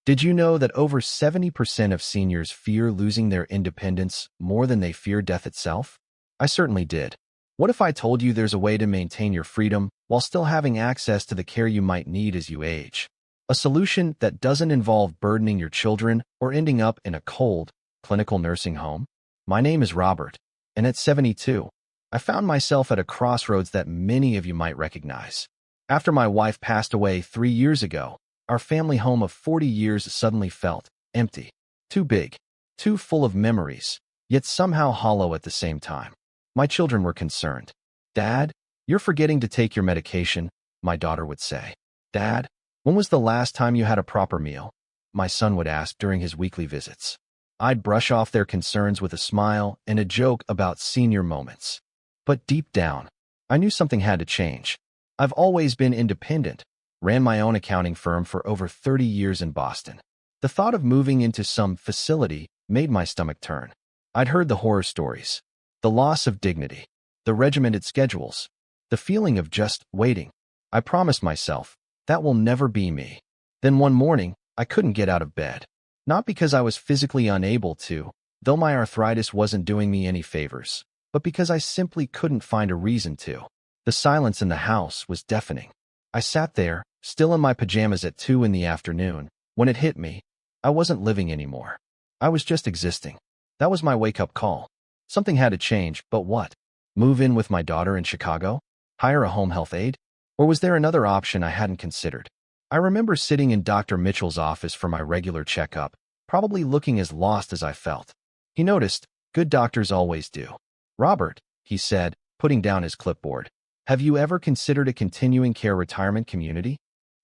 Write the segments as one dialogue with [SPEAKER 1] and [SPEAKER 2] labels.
[SPEAKER 1] Did you know that over 70% of seniors fear losing their independence more than they fear death itself? I certainly did. What if I told you there's a way to maintain your freedom while still having access to the care you might need as you age? A solution that doesn't involve burdening your children or ending up in a cold, clinical nursing home? My name is Robert, and at 72, I found myself at a crossroads that many of you might recognize. After my wife passed away 3 years ago, our family home of 40 years suddenly felt empty, too big, too full of memories, yet somehow hollow at the same time. My children were concerned. "Dad, you're forgetting to take your medication," my daughter would say. "Dad, when was the last time you had a proper meal?" my son would ask during his weekly visits. I'd brush off their concerns with a smile and a joke about senior moments. But deep down, I knew something had to change. I've always been independent, ran my own accounting firm for over 30 years in Boston. The thought of moving into some facility made my stomach turn. I'd heard the horror stories, the loss of dignity, the regimented schedules, the feeling of just waiting. I promised myself, that will never be me. Then one morning, I couldn't get out of bed. Not because I was physically unable to, though my arthritis wasn't doing me any favors, but because I simply couldn't find a reason to. The silence in the house was deafening. I sat there, still in my pajamas at 2 in the afternoon, when it hit me. I wasn't living anymore. I was just existing. That was my wake-up call. Something had to change, but what? Move in with my daughter in Chicago? Hire a home health aide? Or was there another option I hadn't considered? I remember sitting in Dr. Mitchell's office for my regular checkup, probably looking as lost as I felt. He noticed, good doctors always do. "Robert," he said, putting down his clipboard, "have you ever considered a continuing care retirement community?"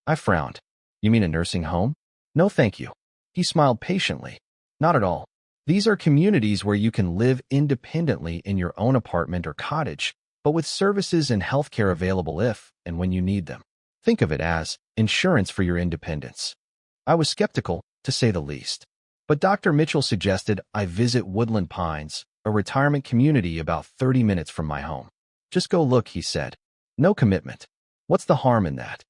[SPEAKER 1] I frowned. "You mean a nursing home?" "No, thank you." He smiled patiently. "Not at all. These are communities where you can live independently in your own apartment or cottage, but with services and healthcare available if and when you need them. Think of it as insurance for your independence." I was skeptical, to say the least. But Dr. Mitchell suggested I visit Woodland Pines, a retirement community about 30 minutes from my home. "Just go look," he said. "No commitment. What's the harm in that?"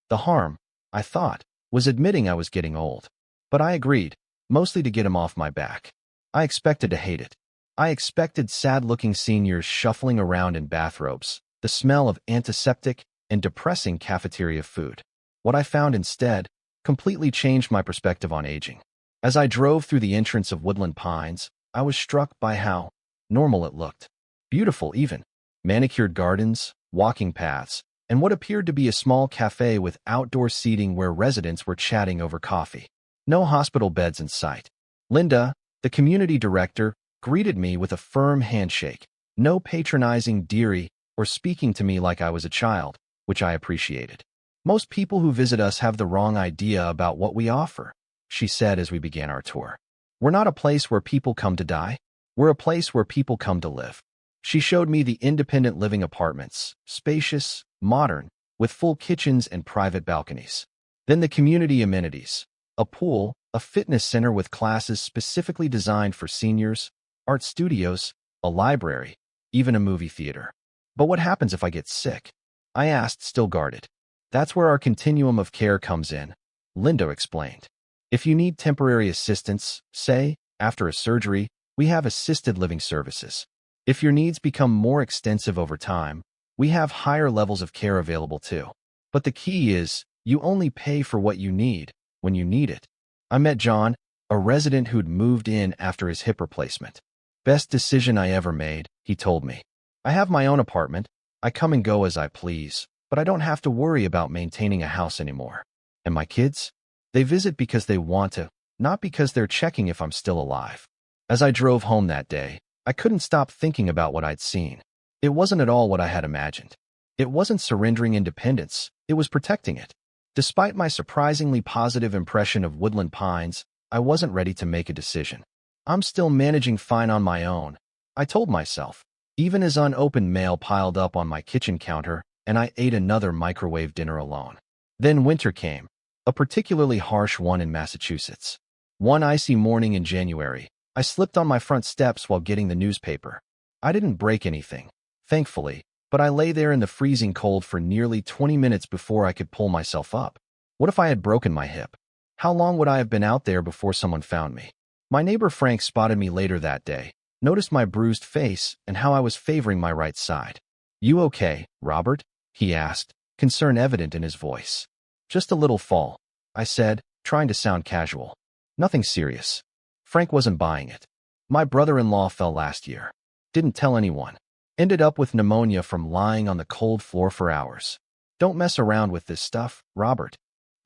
[SPEAKER 1] The harm, I thought, was admitting I was getting old. But I agreed, mostly to get him off my back. I expected to hate it. I expected sad-looking seniors shuffling around in bathrobes, the smell of antiseptic and depressing cafeteria food. What I found instead completely changed my perspective on aging. As I drove through the entrance of Woodland Pines, I was struck by how normal it looked. Beautiful even. Manicured gardens, walking paths, and what appeared to be a small cafe with outdoor seating where residents were chatting over coffee. No hospital beds in sight. Linda, the community director, greeted me with a firm handshake. No patronizing "dearie" or speaking to me like I was a child, which I appreciated. "Most people who visit us have the wrong idea about what we offer," she said as we began our tour. "We're not a place where people come to die. We're a place where people come to live." She showed me the independent living apartments, spacious, modern, with full kitchens and private balconies. Then the community amenities, a pool, a fitness center with classes specifically designed for seniors, art studios, a library, even a movie theater. "But what happens if I get sick?" I asked, still guarded. "That's where our continuum of care comes in," Linda explained. "If you need temporary assistance, say, after a surgery, we have assisted living services. If your needs become more extensive over time, we have higher levels of care available too. But the key is, you only pay for what you need, when you need it." I met John, a resident who'd moved in after his hip replacement. "Best decision I ever made," he told me. "I have my own apartment. I come and go as I please, but I don't have to worry about maintaining a house anymore. And my kids? They visit because they want to, not because they're checking if I'm still alive." As I drove home that day, I couldn't stop thinking about what I'd seen. It wasn't at all what I had imagined. It wasn't surrendering independence, it was protecting it. Despite my surprisingly positive impression of Woodland Pines, I wasn't ready to make a decision. "I'm still managing fine on my own," I told myself, even as unopened mail piled up on my kitchen counter and I ate another microwave dinner alone. Then winter came, a particularly harsh one in Massachusetts. One icy morning in January, I slipped on my front steps while getting the newspaper. I didn't break anything, thankfully, but I lay there in the freezing cold for nearly 20 minutes before I could pull myself up. What if I had broken my hip? How long would I have been out there before someone found me? My neighbor Frank spotted me later that day, noticed my bruised face and how I was favoring my right side. "You okay, Robert?" he asked, concern evident in his voice. "Just a little fall," I said, trying to sound casual. "Nothing serious." Frank wasn't buying it. "My brother-in-law fell last year. Didn't tell anyone. Ended up with pneumonia from lying on the cold floor for hours. Don't mess around with this stuff, Robert."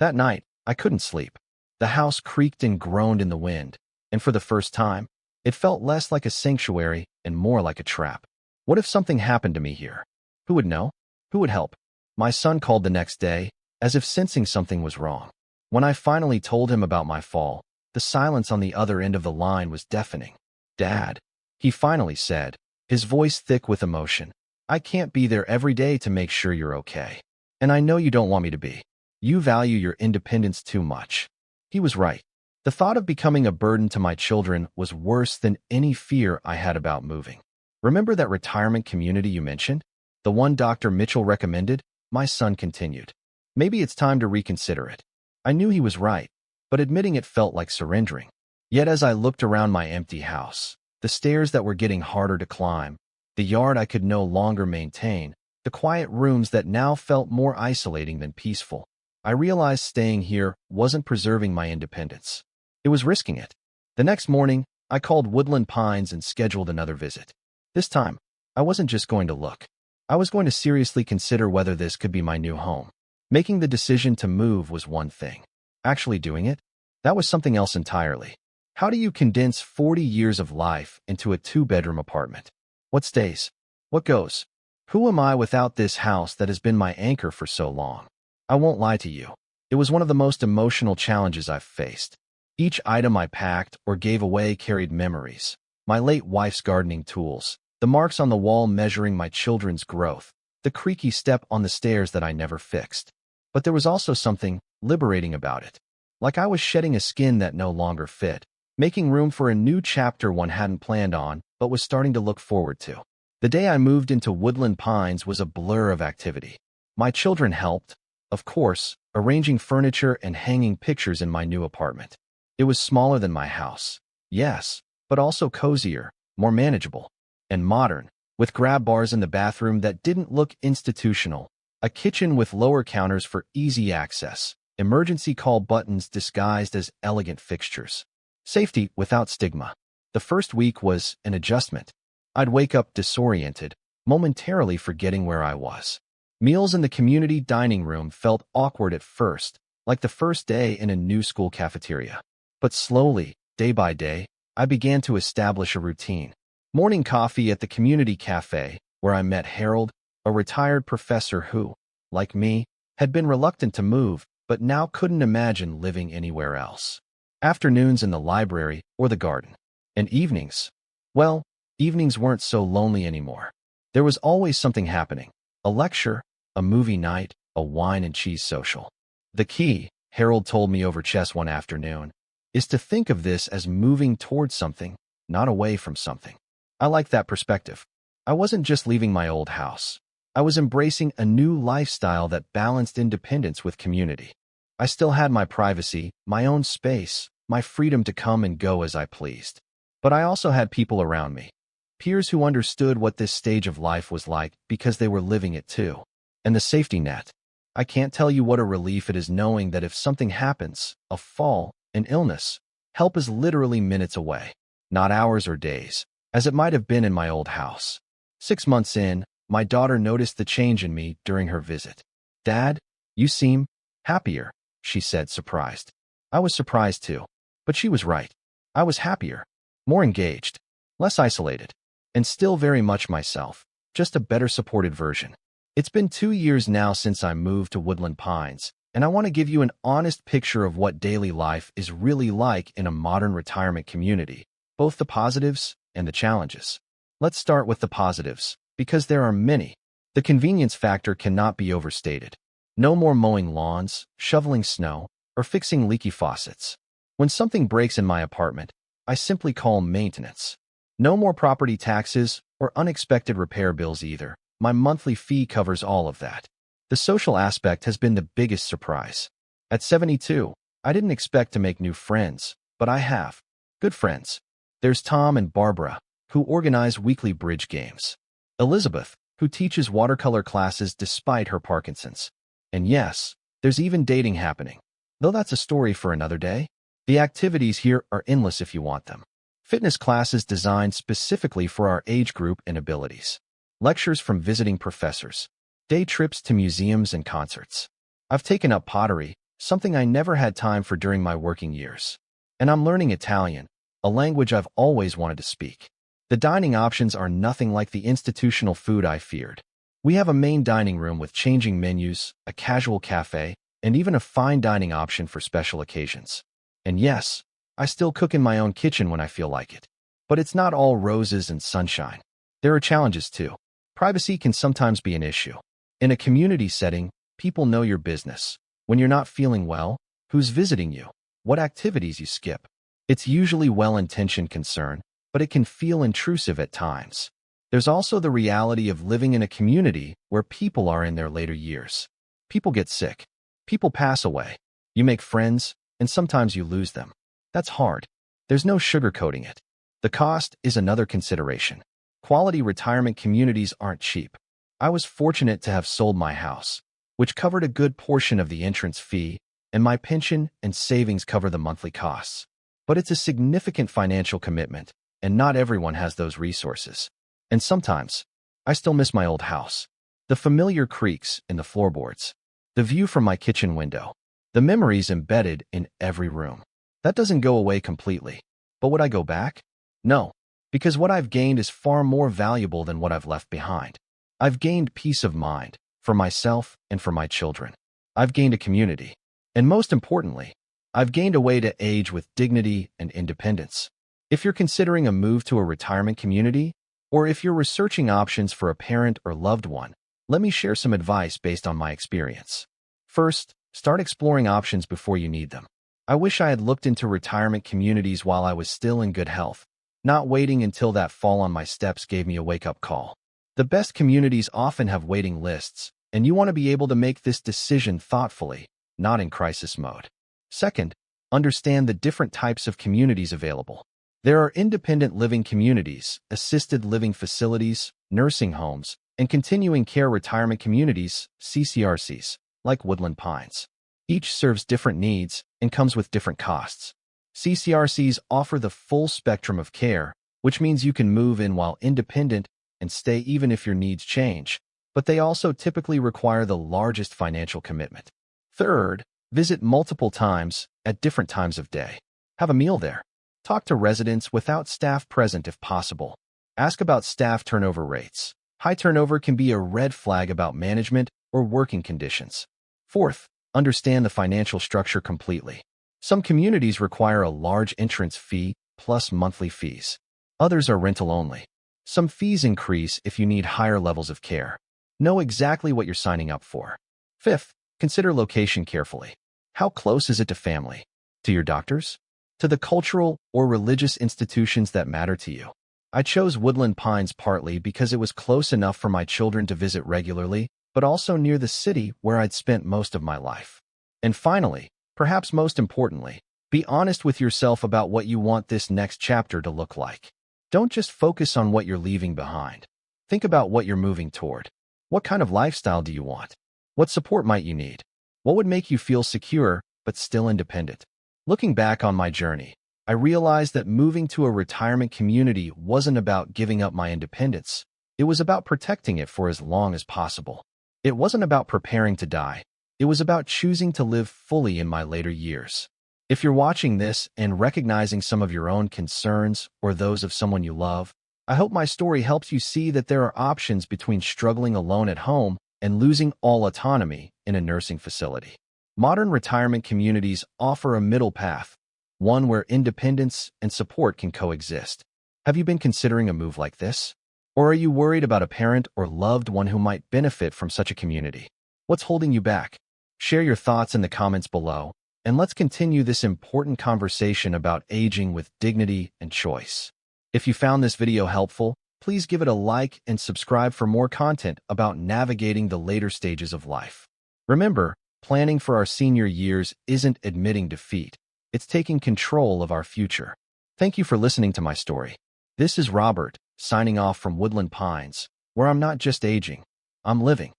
[SPEAKER 1] That night, I couldn't sleep. The house creaked and groaned in the wind, and for the first time, it felt less like a sanctuary and more like a trap. What if something happened to me here? Who would know? Who would help? My son called the next day, as if sensing something was wrong. When I finally told him about my fall, the silence on the other end of the line was deafening. "Dad," he finally said, his voice thick with emotion, "I can't be there every day to make sure you're okay. And I know you don't want me to be. You value your independence too much." He was right. The thought of becoming a burden to my children was worse than any fear I had about moving. "Remember that retirement community you mentioned? The one Dr. Mitchell recommended?" My son continued. "Maybe it's time to reconsider it." I knew he was right, but admitting it felt like surrendering. Yet as I looked around my empty house, the stairs that were getting harder to climb, the yard I could no longer maintain, the quiet rooms that now felt more isolating than peaceful, I realized staying here wasn't preserving my independence. It was risking it. The next morning, I called Woodland Pines and scheduled another visit. This time, I wasn't just going to look. I was going to seriously consider whether this could be my new home. Making the decision to move was one thing. Actually doing it? That was something else entirely. How do you condense 40 years of life into a 2-bedroom apartment? What stays? What goes? Who am I without this house that has been my anchor for so long? I won't lie to you. It was one of the most emotional challenges I've faced. Each item I packed or gave away carried memories. My late wife's gardening tools, the marks on the wall measuring my children's growth, the creaky step on the stairs that I never fixed. But there was also something liberating about it. Like I was shedding a skin that no longer fit, making room for a new chapter one hadn't planned on, but was starting to look forward to. The day I moved into Woodland Pines was a blur of activity. My children helped, of course, arranging furniture and hanging pictures in my new apartment. It was smaller than my house, yes, but also cozier, more manageable, and modern, with grab bars in the bathroom that didn't look institutional, a kitchen with lower counters for easy access, emergency call buttons disguised as elegant fixtures. Safety without stigma. The first week was an adjustment. I'd wake up disoriented, momentarily forgetting where I was. Meals in the community dining room felt awkward at first, like the first day in a new school cafeteria. But slowly, day by day, I began to establish a routine. Morning coffee at the community cafe, where I met Harold, a retired professor who, like me, had been reluctant to move, but now couldn't imagine living anywhere else. Afternoons in the library or the garden. And evenings. Well, evenings weren't so lonely anymore. There was always something happening. A lecture, a movie night, a wine and cheese social. The key, Harold told me over chess one afternoon, is to think of this as moving towards something, not away from something. I like that perspective. I wasn't just leaving my old house. I was embracing a new lifestyle that balanced independence with community. I still had my privacy, my own space, my freedom to come and go as I pleased. But I also had people around me. Peers who understood what this stage of life was like because they were living it too. And the safety net. I can't tell you what a relief it is knowing that if something happens, a fall, an illness, help is literally minutes away, not hours or days, as it might have been in my old house. 6 months in, my daughter noticed the change in me during her visit. "Dad, you seem happier," she said, surprised. I was surprised too, but she was right. I was happier, more engaged, less isolated, and still very much myself, just a better supported version. It's been 2 years now since I moved to Woodland Pines, and I want to give you an honest picture of what daily life is really like in a modern retirement community, both the positives and the challenges. Let's start with the positives, because there are many. The convenience factor cannot be overstated. No more mowing lawns, shoveling snow, or fixing leaky faucets. When something breaks in my apartment, I simply call maintenance. No more property taxes or unexpected repair bills either. My monthly fee covers all of that. The social aspect has been the biggest surprise. At 72, I didn't expect to make new friends, but I have. Good friends. There's Tom and Barbara, who organize weekly bridge games. Elizabeth, who teaches watercolor classes despite her Parkinson's. And yes, there's even dating happening. Though that's a story for another day. The activities here are endless if you want them. Fitness classes designed specifically for our age group and abilities. Lectures from visiting professors. Day trips to museums and concerts. I've taken up pottery, something I never had time for during my working years. And I'm learning Italian, a language I've always wanted to speak. The dining options are nothing like the institutional food I feared. We have a main dining room with changing menus, a casual cafe, and even a fine dining option for special occasions. And yes, I still cook in my own kitchen when I feel like it. But it's not all roses and sunshine. There are challenges too. Privacy can sometimes be an issue. In a community setting, people know your business. When you're not feeling well, who's visiting you, what activities you skip. It's usually well-intentioned concern, but it can feel intrusive at times. There's also the reality of living in a community where people are in their later years. People get sick. People pass away. You make friends, and sometimes you lose them. That's hard. There's no sugarcoating it. The cost is another consideration. Quality retirement communities aren't cheap. I was fortunate to have sold my house, which covered a good portion of the entrance fee, and my pension and savings cover the monthly costs. But it's a significant financial commitment, and not everyone has those resources. And sometimes, I still miss my old house. The familiar creaks in the floorboards. The view from my kitchen window. The memories embedded in every room. That doesn't go away completely. But would I go back? No, because what I've gained is far more valuable than what I've left behind. I've gained peace of mind, for myself and for my children. I've gained a community. And most importantly, I've gained a way to age with dignity and independence. If you're considering a move to a retirement community, or if you're researching options for a parent or loved one, let me share some advice based on my experience. First, start exploring options before you need them. I wish I had looked into retirement communities while I was still in good health, not waiting until that fall on my steps gave me a wake-up call. The best communities often have waiting lists, and you want to be able to make this decision thoughtfully, not in crisis mode. Second, understand the different types of communities available. There are independent living communities, assisted living facilities, nursing homes, and continuing care retirement communities, CCRCs, like Woodland Pines. Each serves different needs and comes with different costs. CCRCs offer the full spectrum of care, which means you can move in while independent and stay even if your needs change, but they also typically require the largest financial commitment. Third, visit multiple times at different times of day. Have a meal there. Talk to residents without staff present if possible. Ask about staff turnover rates. High turnover can be a red flag about management or working conditions. Fourth, understand the financial structure completely. Some communities require a large entrance fee plus monthly fees. Others are rental only. Some fees increase if you need higher levels of care. Know exactly what you're signing up for. Fifth, consider location carefully. How close is it to family? To your doctors? To the cultural or religious institutions that matter to you? I chose Woodland Pines partly because it was close enough for my children to visit regularly, but also near the city where I'd spent most of my life. And finally, perhaps most importantly, be honest with yourself about what you want this next chapter to look like. Don't just focus on what you're leaving behind. Think about what you're moving toward. What kind of lifestyle do you want? What support might you need? What would make you feel secure but still independent? Looking back on my journey, I realized that moving to a retirement community wasn't about giving up my independence. It was about protecting it for as long as possible. It wasn't about preparing to die. It was about choosing to live fully in my later years. If you're watching this and recognizing some of your own concerns or those of someone you love, I hope my story helps you see that there are options between struggling alone at home and losing all autonomy in a nursing facility. Modern retirement communities offer a middle path, one where independence and support can coexist. Have you been considering a move like this? Or are you worried about a parent or loved one who might benefit from such a community? What's holding you back? Share your thoughts in the comments below, and let's continue this important conversation about aging with dignity and choice. If you found this video helpful, please give it a like and subscribe for more content about navigating the later stages of life. Remember, Planning for our senior years isn't admitting defeat. It's taking control of our future. Thank you for listening to my story. This is Robert, signing off from Woodland Pines, where I'm not just aging, I'm living.